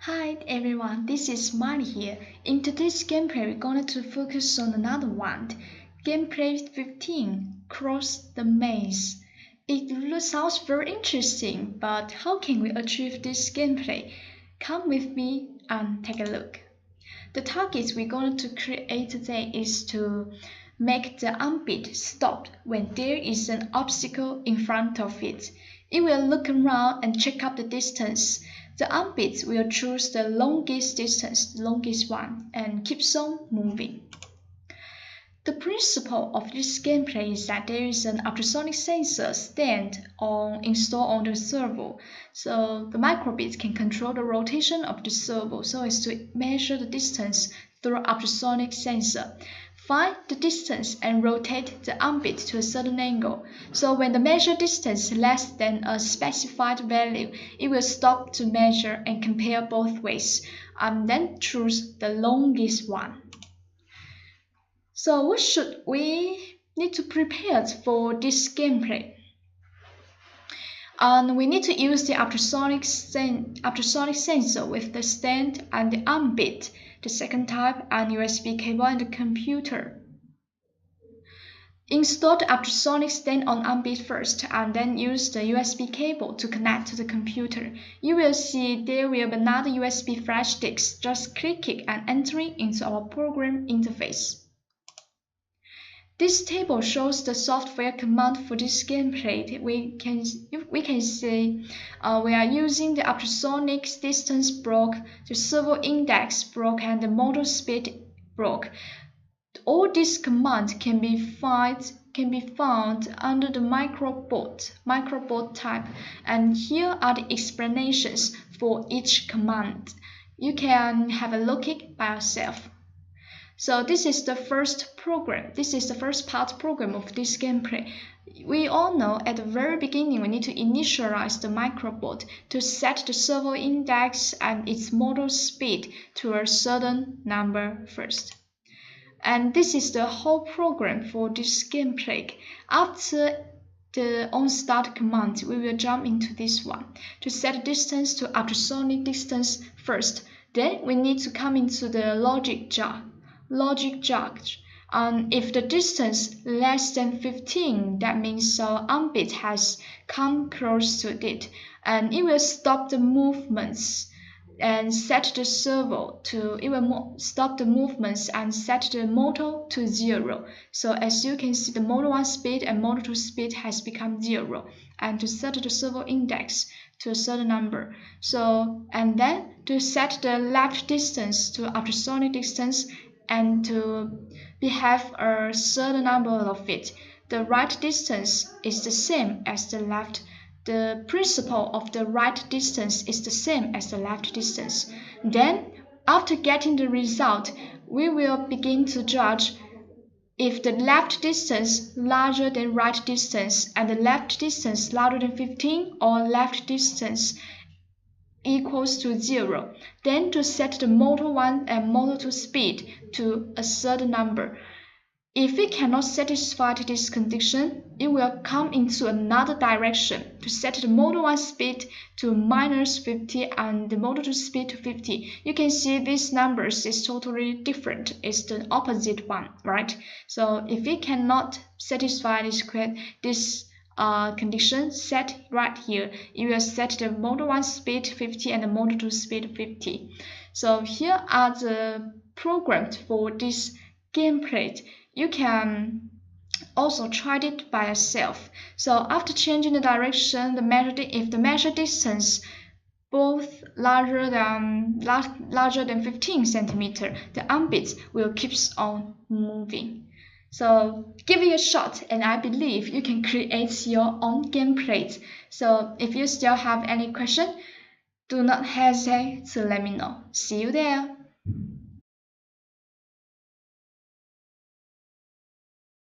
Hi everyone, this is Mari here. In today's gameplay, we're going to focus on another one. Gameplay 15, Cross the Maze. It sounds very interesting, but how can we achieve this gameplay? Come with me and take a look. The target we're going to create today is to make the unbit stop when there is an obstacle in front of it. It will look around and check up the distance. The unbit will choose the longest distance, the longest one, and keeps on moving. The principle of this gameplay is that there is an ultrasonic sensor installed on the servo. So the microbit can control the rotation of the servo so as to measure the distance through ultrasonic sensor. Find the distance and rotate the unbit to a certain angle. So when the measured distance is less than a specified value, it will stop to measure and compare both ways, and then choose the longest one. So what should we need to prepare for this gameplay? We need to use the ultrasonic sensor with the stand and the unbit, the second type, and USB cable and the computer. Install the ultrasonic stand on unbit first, and then use the USB cable to connect to the computer. You will see there will be another USB flash disk. Just click it and enter it into our program interface. This table shows the software command for this gameplay. We can see we are using the ultrasonic distance block, the servo index block, and the motor speed block. All these commands can be found under the microboard type, and here are the explanations for each command. You can have a look at it by yourself. So this is the first program. This is the first part program of this gameplay. We all know at the very beginning we need to initialize the microboard to set the servo index and its motor speed to a certain number first. And this is the whole program for this gameplay. After the onStart command, we will jump into this one to set distance to ultrasonic distance first. Then we need to come into the logic jog. And if the distance less than 15, that means our unbit has come close to it, and it will stop the movements and set the servo to stop the movements and set the motor to 0. So as you can see, the motor 1 speed and motor 2 speed has become 0, and to set the servo index to a certain number. So and then to set the left distance to ultrasonic distance and to have a certain number of it. The right distance is the same as the left. The principle of the right distance is the same as the left distance. Then, after getting the result, we will begin to judge if the left distance larger than right distance and the left distance larger than 15 or left distance equals to 0. Then to set the motor 1 and motor 2 speed to a certain number. If it cannot satisfy this condition, it will come into another direction to set the motor 1 speed to -50 and the motor 2 speed to 50. You can see these numbers is totally different. It's the opposite one, right? So if it cannot satisfy this condition set right here, you will set the motor 1 speed 50 and the motor 2 speed 50. So here are the programs for this gameplay. You can also try it by yourself. So after changing the direction, if the measured distance both larger than 15 centimeters, the unbit will keep on moving. So give it a shot, and I believe you can create your own gameplay. So if you still have any question, do not hesitate to let me know. See you there.